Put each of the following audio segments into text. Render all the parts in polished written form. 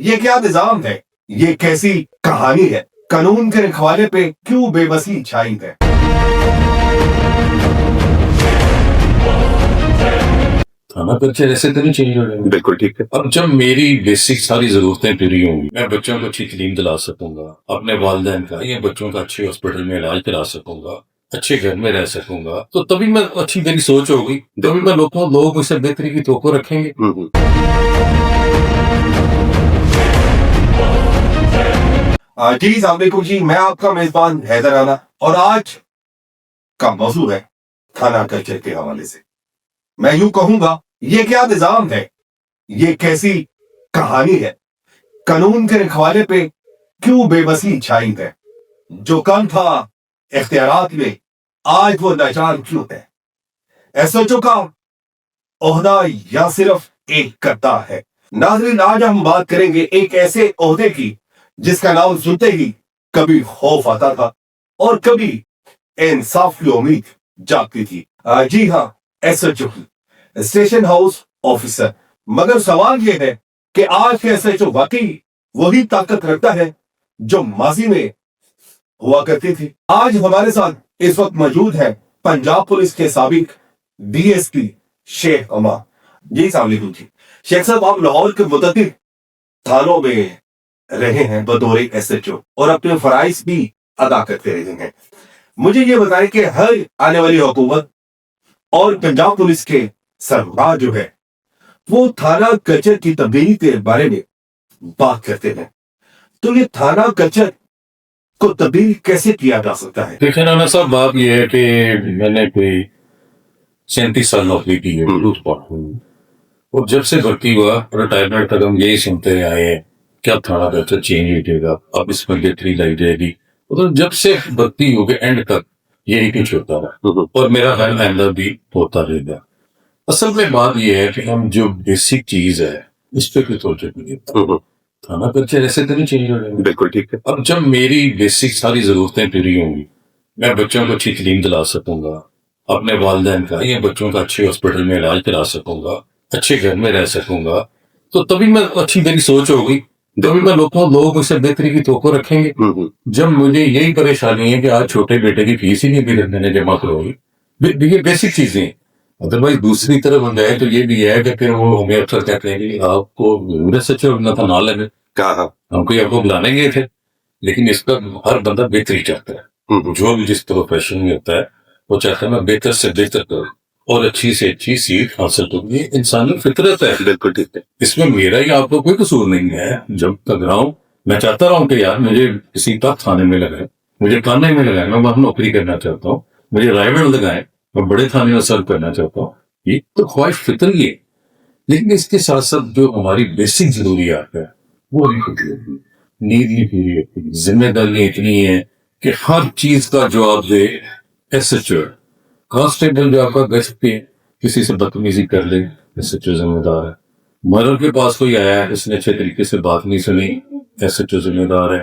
یہ کیا نظام ہے؟ یہ کیسی کہانی ہے؟ قانون کے رکھوالے پہ کیوں بے بسی چھائی ہے؟ تھانہ کلچر ایسے تو نہیں چینج ہو رہا ہے. بالکل ٹھیک ہے. اب جب میری بیسک ساری ضرورتیں پوری ہوں گی، میں بچوں کو اچھی تعلیم دلا سکوں گا، اپنے والدین کا یا بچوں کا اچھے ہاسپٹل میں علاج کرا سکوں گا، اچھے گھر میں رہ سکوں گا، تو تبھی میں اچھی میری سوچ ہوگی، تبھی میں لوگ مجھ سے بہتری کی توقع رکھیں گے. جی السلام علیکم جی، میں آپ کا میزبان حیدر رانا، اور آج کا موضوع ہے تھانہ کلچر کے حوالے سے. میں یوں کہوں گا، یہ کیا نظام ہے؟ یہ کیسی کہانی ہے؟ قانون کے رکھوالے پہ کیوں بے بسی چھائی ہے؟ جو کم تھا اختیارات میں، آج وہ لاچار کیوں ہے؟ ایس ایچ او کا عہدہ یا صرف ایک کرتا ہے؟ ناظرین، آج ہم بات کریں گے ایک ایسے عہدے کی جس کا نام سنتے ہی کبھی خوف آتا تھا اور کبھی انصاف کی امید جاگتی تھی. جی ہاں، S H O, station house officer. مگر سوال یہ ہے کہ آج کے ایس ایچ او واقعی وہی طاقت رکھتا ہے جو ماضی میں ہوا کرتی تھی؟ آج ہمارے ساتھ اس وقت موجود ہے پنجاب پولیس کے سابق ڈی ایس پی شیخ اماں. جی السلام علیکم جی. شیخ صاحب، آپ لاہور کے متعدد تھانوں میں رہے ہیں بطور ایس ایچ او اور اپنے فرائض بھی ادا کرتے رہے ہیں. مجھے یہ بتائیں کہ ہر آنے والی حکومت اور پنجاب پولیس کے سربراہ جو ہے وہ تھانہ کلچر کی تبدیلی کے بارے میں بات کرتے ہیں، تو یہ تھانہ کلچر کو تبدیل کیسے کیا جا سکتا ہے؟ دیکھیں رانا صاحب، بات یہ ہے کہ میں نے کوئی 37 سال نوکری کی ہے اور جب سے بھرتی ہوا ریٹائرمنٹ تک ہم یہی سنتے آئے ہیں کہ اب تھانہ کلچر چینج ہو جائے گا، اب اس میں بہتری لائی جائے گی. تو جب سے بھرتی ہو گئے اینڈ تک یہی کچھ ہوتا رہا اور میرا خیال آئندہ بھی ہوتا رہے گا. اصل میں بات یہ ہے کہ ہم جو بیسک چیز ہے اس پہ کوئی توجہ نہیں دیتا. تھانہ کلچر ایسے تو نہیں چینج ہو رہا ہے. بالکل ٹھیک ہے. اب جب میری بیسک ساری ضرورتیں پوری ہوں گی، میں بچوں کو اچھی تعلیم دلا سکوں گا، اپنے والدین کا یا بچوں کا اچھے ہاسپٹل میں علاج کرا سکوں گا، اچھے گھر میں رہ سکوں گا، تو تبھی میں اچھی میری سوچ ہوگی، تبھی میں لوگ مجھ سے بہتری کی توقع رکھیں گے. جب مجھے یہی پریشانی ہے کہ آج چھوٹے بیٹے کی فیس ہی نہیں ابھی میں نے جمع کروائی، یہ بیسک چیزیں ہیں. ادروائز دوسری طرف ہم جائے تو یہ بھی ہے کہ پھر وہ ہمیں اکثر کہتے ہیں کہ آپ کو سچ ہونا تھا، نہ لگے کہا ہم کوئی آپ کو بلانے گئے تھے. لیکن اس کا ہر بندہ بہتری چاہتا ہے، جو بھی جس پروفیشن میں ہوتا ہے وہ چاہتا ہے میں بہتر سے بہتر کروں اور اچھی سے اچھی سیکھ حاصل کروں. یہ انسانی فطرت ہے. بالکل ٹھیک ہے. اس میں میرا یا آپ کو کوئی قصور نہیں ہے. جب تک رہا ہوں میں چاہتا رہا ہوں کہ یار مجھے کسی طرح تھانے میں لگائے، مجھے تھانے میں لگائے، میں وہاں نوکری کرنا چاہتا ہوں، مجھے رائے میں لگائے، میں بڑے تھانے میں سرو کرنا چاہتا ہوں. یہ تو خواہش فطری ہے. لیکن اس کے ساتھ ساتھ جو ہماری بیسک ضروریات ہے وہ نہیں پوری ہوتی، نیند نہیں پوری ہوتی، ذمہ داریاں اتنی ہیں کہ ہر چیز کا جواب دے. ایس ایچ او کانسٹیبل جو آپ کا گشت پہ کسی سے بدتمیزی کر لے، ایس ایچ او ذمہ دار ہے. مرر کے پاس کوئی آیا ہے اس نے اچھے طریقے سے بات نہیں سنی، ایس ایچ او ذمہ دار ہے.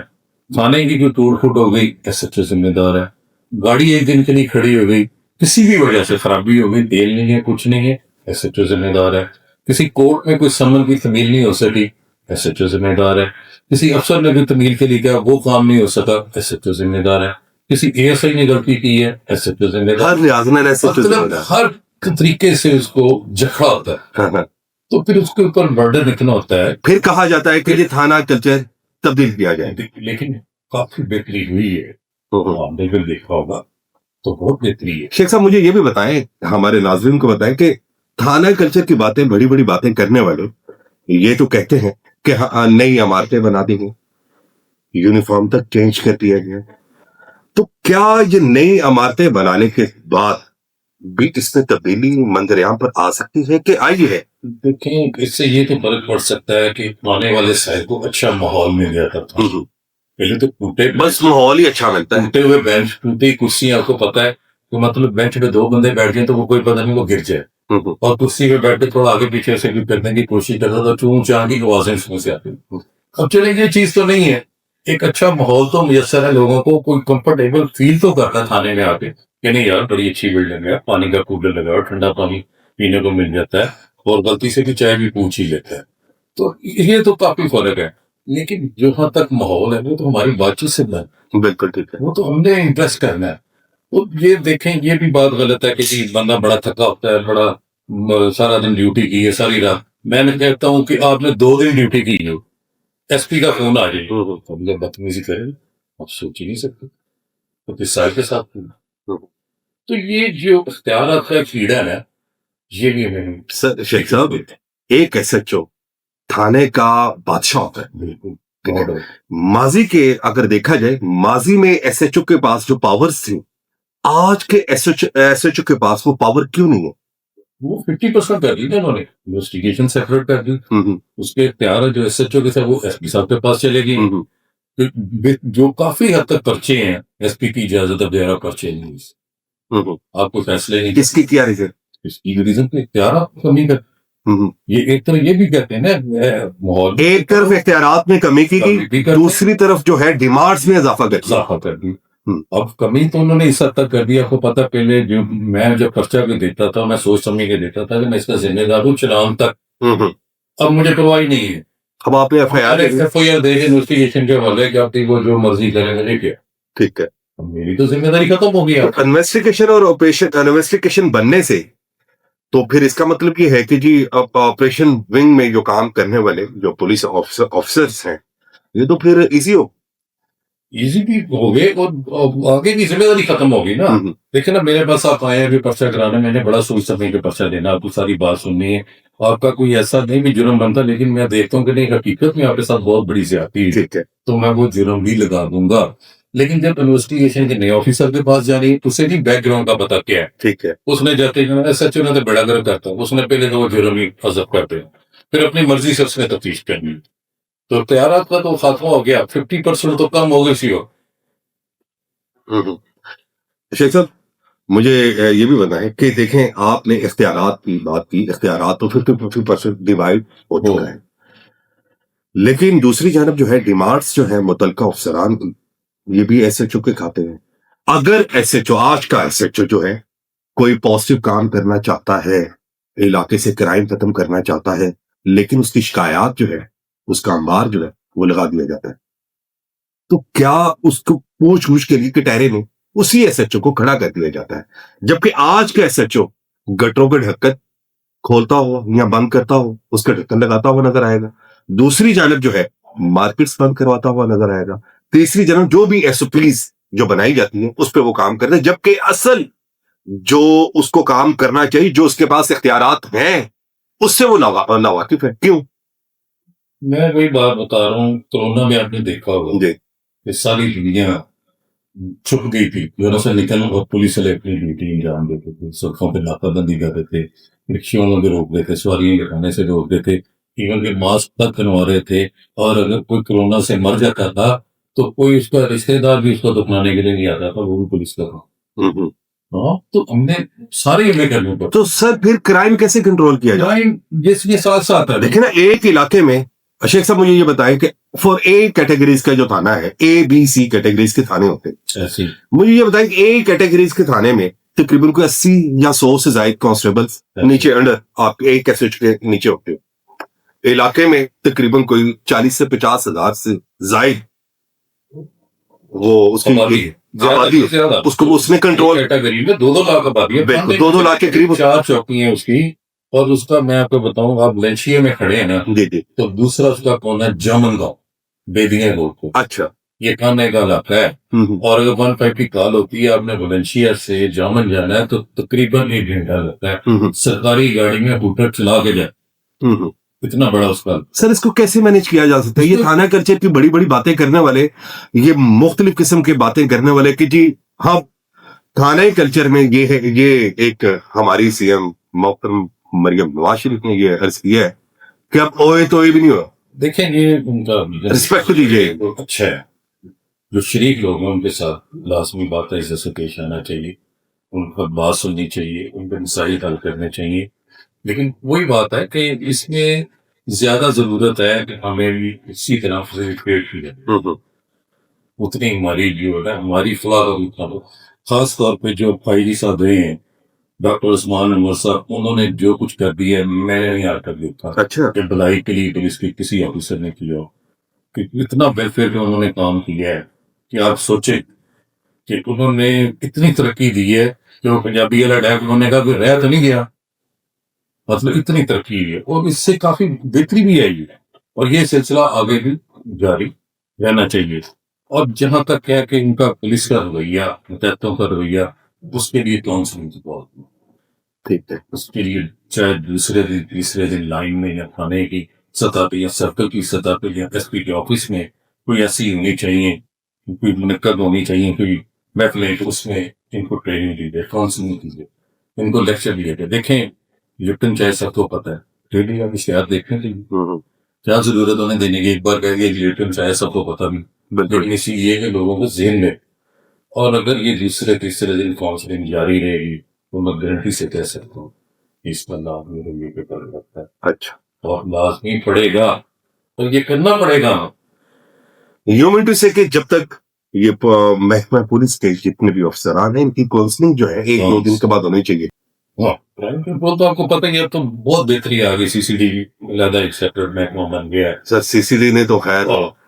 تھانے کی کوئی توڑ پھوٹ ہو گئی، ایس ایچ او ذمہ دار ہے. گاڑی ایک دن کے لیے کھڑی ہو گئی، کسی بھی وجہ سے خرابی ہو گئی، تیل نہیں ہے، کچھ نہیں ہے، ایس ایچ او ذمہ دار ہے. کسی کورٹ میں کوئی سمن کی تمیل نہیں ہو سکی، ایس ایچ او ذمہ دار ہے. کسی افسر نے کوئی تمیل کے لیے کیا وہ کام نہیں ہو سکا، ایس ایچ او ذمہ دار ہے. کسی اے ایس آئی نے غلطی کی ہے، ایس ایچ او ذمہ دار. ہر لحاظ میں ایس ایچ او ذمہ دار، ہر طریقے سے اس کو جکڑا ہوتا ہے. تو پھر اس کے اوپر برڈن اتنا ہوتا ہے، پھر کہا جاتا ہے کہ یہ تھانہ کلچر تبدیل کیا جائے. لیکن کافی بہتری ہوئی ہے. آپ نے بھی دیکھا ہوگا تو بہت بہتری ہے. شیخ صاحب، مجھے یہ بھی بتائیں، ہمارے ناظرین کو بتائیں کہ تھانہ کلچر کی باتیں، بڑی بڑی باتیں کرنے والے یہ تو کہتے ہیں کہ نئی عمارتیں بنا دی گئی، یونیفارم تک چینج کر دیا گیا، تو کیا یہ نئی عمارتیں بنانے کے بعد بھی اس میں تبدیلی منظر عام پر آ سکتی ہے کہ آئی ہے؟ دیکھیں، اس سے یہ تو فرق پڑ سکتا ہے کہ آنے والے شہر کو اچھا ماحول مل جاتا تھا. پہلے تو ٹوٹے، بس ماحول ہی اچھا ملتا ہے، ٹوٹے ہوئے بینچ، ٹوٹی کرسیاں. آپ کو پتا ہے کہ مطلب بینچ پہ 2 بندے بیٹھ جائیں تو وہ کوئی پتہ نہیں وہ گر جائے، اور کرسی پہ بیٹھ کے تھوڑا آگے پیچھے سے بھی کرنے کی کوشش کرتا تو چون چاں کی آوازیں سن سے آتی. اب چلے یہ چیز تو نہیں ہے. ایک اچھا ماحول تو میسر ہے، لوگوں کو کوئی کمفرٹیبل فیل تو کرتا ہے تھانے میں آ کے کہ نہیں یار بڑی اچھی بلڈنگ ہے، پانی کا کولر لگا اور ٹھنڈا پانی پینے کو مل جاتا ہے، اور غلطی سے بھی چائے بھی پوچھ ہی لیتا ہے. تو یہ تو کافی فرق ہے. لیکن جہاں تک ماحول ہے وہ تو ہماری بات چیت سے بنا، بالکل ٹھیک ہے. وہ تو ہم نے امپریس کرنا ہے. تو یہ دیکھیں یہ بھی بات غلط ہے کہ جی بندہ بڑا تھکا ہوتا ہے، بڑا سارا دن ڈیوٹی کی ہے ساری رات. میں نے کہتا ہوں کہ آپ نے 2 دن ڈیوٹی کی ہے، ایس پی کا فون آ جائے ہم لوگ بدتمیزی کریں، آپ سوچ ہی نہیں سکتے تو کس سال کے ساتھ. تو یہ جو اختیارات کا کیڑا ہے یہ بھی ہمیں سر شیخ صاحب ایک ایس ایچ او تھانے کا بادشاہ ہوتا ہے. ٹھیک ہے. ماضی کے اگر دیکھا جائے ماضی میں ایس ایچ او کے پاس جو پاورز تھی آج کے ایس ایچ او کے پاس وہ پاور کیوں نہیں ہے؟ وہ 50% کر دی نا انہوں نے، انویسٹیگیشن سیپریٹ کر دی. اس کے اختیار جو ایس ایچ او کے تھے وہ ایس پی صاحب کے پاس چلے گئے، جو کافی حد تک پرچے ہیں ایس پی کی اجازت وغیرہ پرچے نہیں. آپ کو فیصلے نہیں اس کی کیا ریزن؟ اس کی ریزن پہ اختیارات کمی کر. یہ ایک طرح یہ بھی کہتے ہیں نا ماحول ایک طرف اختیارات میں کمی کی گئی، دوسری طرف جو ہے ڈیمانڈز میں اضافہ کر دی. اب کمی تو انہوں نے اس حد تک کر دی. آپ کو پتا پہلے جو میں جب پرچہ بھی دیتا تھا میں سوچ سمجھ کے دیتا تھا کہ میں اس کا ذمہ دار ہوں چلان تک. اب مجھے پرواہ نہیں ہے. اب آپ نے ایف آئی آر دے کے انویسٹیگیشن کے حوالے کہ آپ وہ جو مرضی کریں مجھے کیا. ٹھیک ہے. میری تو ذمہ داری ختم ہو گئی. انویسٹیگیشن اور انویسٹیگیشن بننے سے تو پھر اس کا مطلب یہ ہے کہ جی آپریشن ونگ میں جو کام کرنے والے جو پولیس آفیسرز ہیں یہ تو پھر ایزی بھی ہو گئے اور آگے کی ذمہ داری ختم ہوگی نا. دیکھیں نا میرے پاس آپ آئے ہیں پرچہ کرانے، میں نے بڑا سوچ سمجھ کے پرچہ دینا، آپ کو ساری بات سننی ہے. آپ کا کوئی ایسا نہیں بھی جرم بنتا، لیکن میں دیکھتا ہوں کہ نہیں حقیقت میں آپ کے ساتھ بہت بڑی زیادتی ہے تو میں وہ جرم بھی لگا دوں گا. لیکن جب انویسٹیگیشن کے نئے آفیسر کے پاس جانی اسے نہیں بیک گراؤنڈ کا پتا کیا ہے. ٹھیک ہے. اس نے جاتے ایس ایچ او نے تو بڑا گرم کرتا ہوں، اس نے پہلے تو وہ جرم ہی حذف کرتے ہیں، پھر اپنی مرضی سے اس نے تفتیش کرنی. تو اختیارات کا تو خاتمہ ہو گیا، 50% تو کم ہو گئی سی. شیخ صاحب مجھے یہ بھی بتائیں کہ دیکھیں آپ نے اختیارات کی بات کی، اختیارات تو 50% ڈیوائڈ ہو چکا ہے، لیکن دوسری جانب جو ہے ڈیمانڈز جو ہے متعلقہ افسران کی یہ بھی ایس ایچ او کے کھاتے ہیں. اگر ایس ایچ او آج کا ایس ایچ او جو ہے کوئی پازیٹیو کام کرنا چاہتا ہے، علاقے سے کرائم ختم کرنا چاہتا ہے، لیکن اس کی شکایات جو ہے اس کا انبار جو ہے وہ لگا دیا جاتا ہے، تو کیا اس کو پوچھ گچھ کے لیے کٹہرے میں اسی ایس ایچ او کو کھڑا کر دیا جاتا ہے، جبکہ آج کا ایس ایچ او گٹروں کے ڈھکن کھولتا ہوا یا بند کرتا ہو اس کا ڈھکن لگاتا ہوا نظر آئے گا، دوسری جانب جو ہے مارکیٹس بند کرواتا ہوا نظر آئے گا، تیسری جانب جو بھی ایس او پیز جو بنائی جاتی ہیں اس پہ وہ کام کرتے ہیں، جبکہ اصل جو اس کو کام کرنا چاہیے جو اس کے پاس اختیارات ہیں اس سے وہ ناواقف ہے. کیوں؟ میں وہی بات بتا رہا ہوں، کورونا میں آپ نے دیکھا ہوگا کہ ساری دنیا چھپ گئی تھی، گھروں سے نکل اور پولیس والے اپنی ڈیوٹی انجام دیتے تھے، سڑکوں پہ ناکہ بندی کرتے تھے، رکشوں میں روک رہے تھے، سواریاں لگانے سے روک رہے تھے، ایون کہ ماسک تک بنوا رہے تھے. اور اگر کوئی کورونا سے مر جاتا تھا تو کوئی اس کا رشتے دار بھی اس کو دفنانے کے لیے نہیں آتا تھا، وہ بھی پولیس کا تھا. تو ہم نے سارے ہمیں کرنے پڑے. تو سر پھر کرائم کیسے کنٹرول کیا جائے؟ کرائم جس کے ساتھ ساتھ ہے. دیکھیں نا ایک علاقے میں شیخ صاحب مجھے یہ بتائیں کہ فور اے کیٹیگریز کا جو تھانہ ہے، اے بی سی کیٹیگریز کے تھانے ہوتے ہیں، مجھے یہ بتائیں کہ اے کیٹیگریز کے تھانے میں تقریباً کوئی 80 یا 100 سے زائد کانسٹیبل نیچے انڈر آپ ایک ایس ایچ کے نیچے ہوتے ہیں، علاقے میں تقریباً کوئی 40 سے 50 ہزار سے زائد وہ اس کی اس کو اس نے کنٹرول کیٹیگری میں 2 لاکھ آبادی ہے، 2 لاکھ کے قریب 4 چوکی ہیں اس کی. اور اس کا میں آپ کو بتاؤں آپ لنچیے میں کھڑے ہیں نا تو دوسرا اس کا کون ہے جامن گاؤں بیدیاں روڈ کو. اچھا یہ کانے کا علاقہ ہے. اور اگر 150 کی کال ہوتی ہے آپ نے ویلنشیا سے جامن جانا ہے تو تقریباً 1 گھنٹہ لگتا ہے، سرکاری گاڑی میں ہوٹل چلا کے جائے، اتنا بڑا اس کا. سر اس کو کیسے مینج کیا جا سکتا ہے؟ یہ تھانہ کلچر کی بڑی بڑی باتیں کرنے والے، یہ مختلف قسم کی باتیں کرنے والے کہ جی ہم تھانہ کلچر میں یہ ہے، یہ ایک ہماری سی ایم محترم مریم نواز شریف نے یہ عرض کیا ہے کہ اب اوئے تو بھی نہیں ہوا. دیکھیں یہ ان کا رسپیکٹ دیجیے، اچھا ہے. جو شریک لوگ ہیں ان کے ساتھ لازمی بات ہے عزت سے پیش آنا چاہیے، ان پر بات سننی چاہیے، ان پہ مسائل حل کرنے چاہیے. لیکن وہی بات ہے کہ اس میں زیادہ ضرورت ہے کہ ہمیں بھی اسی طرح فیسیلیٹیٹ کی جائے، اتنی ہماری جو ہے ہماری فلاح خاص طور پہ جو بھائی جی صاحب رہے ہیں ڈاکٹر عثمان انور صاحب، انہوں نے جو کچھ کر دیا ہے میں نے نہیں آ کر دیکھا کہ بلائی کے لیے پولیس کے کسی آفیسر نے کیا ہو. کہ اتنا ویلفیئر کا انہوں نے کام کیا ہے کہ آپ سوچیں کہ انہوں نے اتنی ترقی دی ہے کہ وہ پنجابی والا ڈیک انہوں نے کہا کہ رہ تو نہیں گیا، مطلب اتنی ترقی ہوئی ہے اور اس سے کافی بہتری بھی آئی ہے اور یہ سلسلہ آگے بھی جاری رہنا چاہیے۔ اور جہاں تک ہے کہ ان کا پولیس کا رویہ، متحدوں کا رویہ، اس کے لیے کاؤنسلنگ کی بہت ٹھیک ہے، اس کے لیے چاہے دوسرے دن تیسرے دن لائن میں یا تھانے کی سطح پہ یا سرکل کی سطح پہ یا ایس پی کے آفس میں کوئی ایسی ہونی چاہیے، کوئی منعقد ہونی چاہیے، کوئی محفلیں، اس میں ان کو ٹریننگ دی جائے، کاؤنسلنگ کی جائے، ان کو لیکچر دیا جائے۔ دیکھیں لپٹن چائے سب کو پتہ ہے، ڈیلی آپ اشتہار دیکھیں تو کیا ضرورت انہیں دینے کی، ایک بار کہہ گیا لپٹن چائے سب کو پتہ بھی، لیکن اسی یہ کہ لوگوں کو ذہن میں، اور اگر یہ دوسرے تیسرے دن کاؤنسلنگ جاری رہے گی تو میں گارنٹی سے کہہ سکتا ہوں اس پر لازمی رویے پہ پڑ سکتا ہے، اچھا، اور لازمی پڑے گا اور یہ کرنا پڑے گا۔ یو مین ٹو سے کہ جب تک یہ محکمہ پولیس کے جتنے بھی افسران ہیں ان کی کاؤنسلنگ جو ہے 1-2 دن کے بعد ہونی چاہیے۔ ہاں کرائم کنٹرول تو آپ کو پتہ ہی ہے، اب تو بہت بہتری آ گئی، سی سی ٹی وی علیحدہ ایک سیپریٹ محکمہ بن گیا ہے۔ سر سی سی ڈی نے تو خیر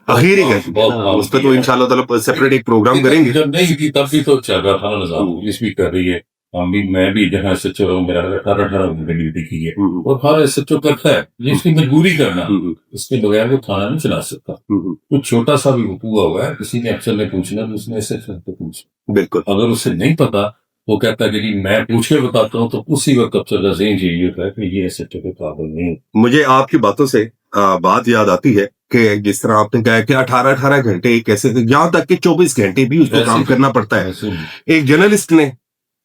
اخیر ہی کر اس پہ تو انشاءاللہ تعالیٰ سیپریٹ ایک پروگرام کریں گے۔ جب نہیں تھی تب بھی تو چل رہا تھا نظام، پولیس بھی کر رہی ہے، ہم بھی، میں بھی جہاں ایس ایچ او میرا 18 گھنٹے ڈیوٹی کی ہے اور ہر ایس ایچ او کرتا ہے، یہ اس کی مجبوری کرنا، اس کے بغیر وہ تھانہ نہیں چلا سکتا۔ کچھ چھوٹا سا بھی ہوا ہوا ہے، کسی نے افسر نے پوچھنا تو اس نے ایس ایچ او سے پوچھنا، بالکل، اگر اسے نہیں پتا وہ کہتا ہے کہ جی میں پوچھ کے بتاتا ہوں، تو اسی وقت افسر کا ذہن یہی ہوتا ہے کہ یہ ایس ایچ او کے قابل نہیں۔ مجھے آپ کی باتوں سے بات یاد آتی ہے کہ جس طرح آپ نے کہا کہ 18 گھنٹے ایک ایسے، یہاں تک کہ 24 گھنٹے بھی اس کو کام کرنا پڑتا ہے۔ ایک جرنلسٹ نے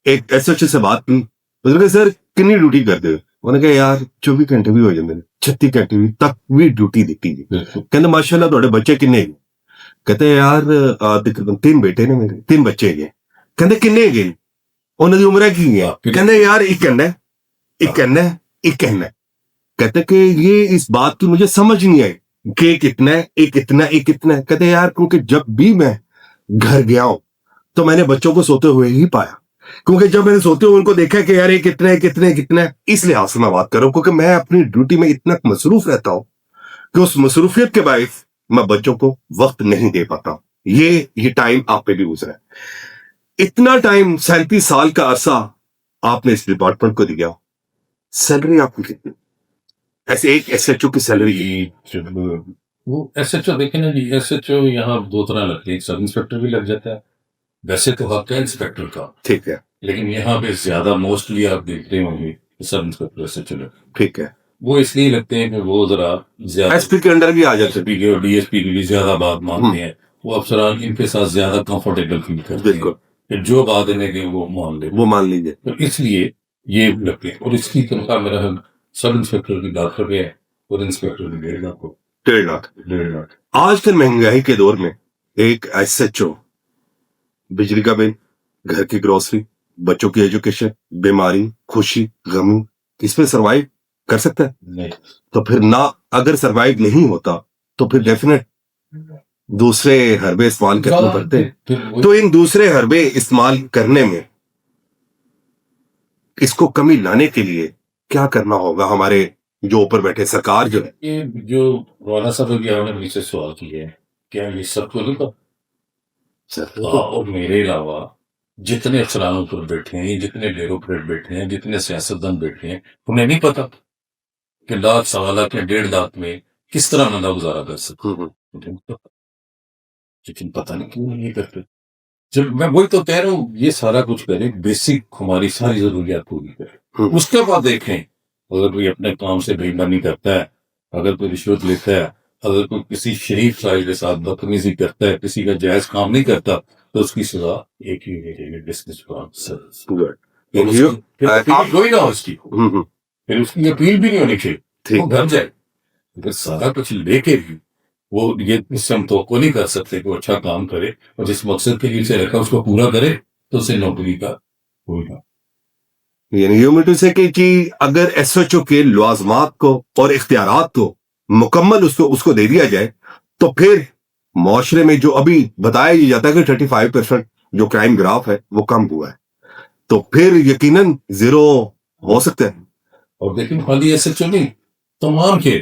ایک ایس ایچ او سے بات کی، اس نے کہا سر کنی ڈیوٹی کرتے ہو؟ انہوں نے کہا یار 24 گھنٹے بھی ہو جاتے ہیں، 36 گھنٹے بھی تک بھی ڈیوٹی دیتی ہے۔ کہتے ماشاء اللہ تھوڑے بچے کنے گئے؟ کہتے یار تقریباً 3 بیٹے نے میرے، 3 بچے گئے۔ کہتے کنے گئے؟ انہوں نے عمرہ کی ہے؟ کہتے یار ایک کہنا ہے، ایک کہنا ہے، ایک کہنا ہے۔ کہتے کہ یہ اس بات کی مجھے سمجھ نہیں آئی کہ ایک اتنا ہے، ایک اتنا ہے، ایک اتنا ہے۔ کہتے یار کیونکہ جب بھی میں گھر گیا ہوں تو میں نے بچوں کو سوتے ہوئے ہی پایا، کیونکہ جب میں نے سوتے ہوئے ان کو دیکھا کہ یار ایک اتنا ہے، کتنا ہے، کتنا ہے، اس لحاظ سے میں بات کر رہا ہوں کیونکہ میں اپنی ڈیوٹی میں اتنا مصروف رہتا ہوں کہ اس مصروفیت کے باعث میں بچوں کو وقت نہیں دے پاتا ہوں۔ یہ ٹائم آپ پہ بھی گزرا ہے، اتنا ٹائم 37 سال کا عرصہ آپ نے اس ڈپارٹمنٹ کو دیا، سیلری آپ کی کتنی؟ ایسے ایک ایس ایچ او کی سیلری؟ وہ ایس ایچ او دیکھیں نا جی، ایس ایچ او یہاں 2 طرح لگتے ہیں، سب انسپیکٹر بھی لگ جاتا ہے، ویسے تو حق ہے انسپیکٹر کا، ٹھیک ہے، لیکن یہاں پہ زیادہ موسٹلی آپ دیکھتے ہوں گے sub inspector S H O لگتے ہیں۔ ٹھیک ہے، وہ اس لیے لگتے ہیں کہ وہ ذرا زیادہ ایس پی کے انڈر بھی آ جاتے ایس پی کے اور ڈی ایس پی کی بھی زیادہ بات مانتے ہیں، وہ افسران ان کے ساتھ زیادہ کمفرٹیبل فیل کرتے ہیں بالکل، کہ جو بات انہیں کہ وہ مان لے، وہ مان لیجیے۔ تو اس لیے یہ لگتے ہیں۔ اور اس کی تنخواہ میرا سب انسپیکٹر کی لاکھ روپے ہے اور انسپیکٹر کی 1.5 لاکھ کو 1.5 لاکھ۔ 1.5 لاکھ۔ آج کل مہنگائی کے دور میں ایک ایس ایچ او بجلی کا بل، گھر کی گروسری، بچوں کی ایجوکیشن، بیماری، خوشی، غمی، اس پہ سروائیو کر سکتا ہے؟ نہیں، تو پھر نہ اگر سروائیو نہیں ہوتا تو پھر ڈیفینیٹ دوسرے حربے استعمال کرنے پڑتے ہیں۔ تو ان دوسرے حربے استعمال کرنے میں اس کو کمی لانے کے لیے کیا کرنا ہوگا ہمارے جو اوپر بیٹھے سرکار جو ہے؟ یہ جو رانا صاحب بھی آپ نے مجھ سے سوال کیا ہے، کیا یہ سب کو نہیں پتا؟ اور میرے علاوہ جتنے افسرانوں پر بیٹھے ہیں، جتنے ڈیروں پر بیٹھے ہیں، جتنے سیاستدان بیٹھے ہیں، انہیں نہیں پتا کہ لاکھ، 1.25 لاکھ یا 1.5 لاکھ میں کس طرح بندہ گزارا کر سکتا، لیکن پتہ نہیں کیوں نہیں کرتے۔ جب میں وہی تو کہہ رہا ہوں، یہ سارا کچھ کریں، بیسک ہماری ساری ضروریات پوری کریں، اس کے بعد دیکھیں اگر کوئی اپنے کام سے بےایمانی کرتا ہے، اگر کوئی رشوت لیتا ہے، اگر کوئی کسی شریف صاحب کے ساتھ بدتمیزی کرتا ہے، کسی کا جائز کام نہیں کرتا، تو اس کی سزا ایک ہی ہے، ڈسمس کوئی نہ ہو اس کی، پھر اس کی اپیل بھی نہیں ہونی چاہیے، وہ گھر جائے۔ اگر سارا کچھ لے کے بھی وہ یہ اس سے ہم توقع نہیں کر سکتے کہ وہ اچھا کام کرے اور جس مقصد کے لیے اسے رکھا اس کو پورا کرے، تو اسے نوکری کا کوئی نہ۔ یعنی یوں میٹو سے کہ جی اگر ایس ایچ او کے لوازمات کو اور اختیارات کو مکمل اس کو دے دیا جائے تو پھر معاشرے میں جو ابھی بتایا ہی جاتا ہے کہ 35% جو کرائم گراف ہے وہ کم ہوا ہے، تو پھر یقیناً زیرو ہو سکتا ہے۔ اور لیکن خالی ایس ایچ او نہیں، تمام کے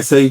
SI,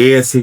ASI,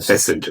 SHO।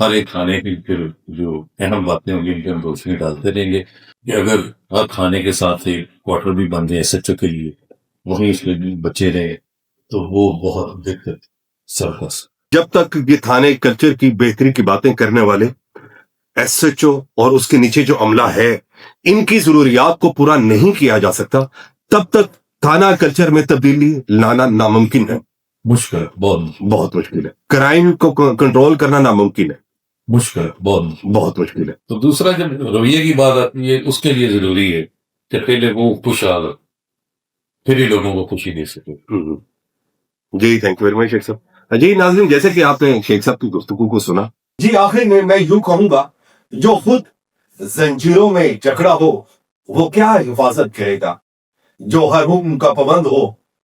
ہر ایک کھانے کی پھر جو اہم باتیں ہوں گی ان پہ ہم روشنی ڈالتے رہیں گے کہ اگر ہر کھانے کے ساتھ ایک کوارٹر بھی بن جائے SHO کے لیے وہیں اس میں بھی بچے رہے تو وہ بہت دقت سرپس. جب تک یہ تھانے کلچر کی بہتری کی باتیں کرنے والے SHO اور اس کے نیچے جو عملہ ہے ان کی ضروریات کو پورا نہیں کیا جا سکتا تب تک تھانہ کلچر میں تبدیلی لانا ناممکن ہے. مشکل بہت مشکل ہے. کرائم کو کنٹرول کرنا ناممکن ہے. مشکل بہت مشکل ہے. تو دوسرا جب رویے کی بات آتی ہے اس کے لیے ضروری ہے کہ پہلے وہ خوشحال ہو پھر ہی لوگوں کو خوشی دے سکے. جی تھینک یو ویری مچ شیخ صاحب. جی ناظرین جیسے کہ آپ نے شیخ صاحب کی گفتگو کو سنا جی آخر میں یوں کہوں گا جو خود زنجیروں میں جکڑا ہو وہ کیا حفاظت کرے گا. جو ہر حکم کا پابند ہو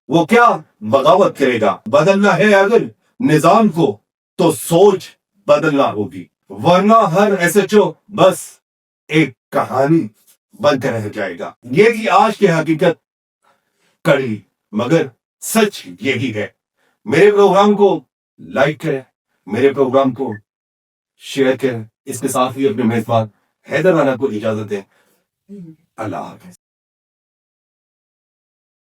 وہ کیا بغاوت کرے گا. بدلنا ہے اگر نظام کو تو سوچ بدلنا ہوگی ورنہ ہر SHO بس ایک کہانی بن کر رہ جائے گا. یہ کہ آج کی حقیقت کڑی مگر سچ یہی ہے. میرے پروگرام کو لائک کریں میرے پروگرام کو شیئر کریں. اس کے ساتھ ہی اپنے میزبان حیدر رانا کو اجازت دیں. اللہ حافظ.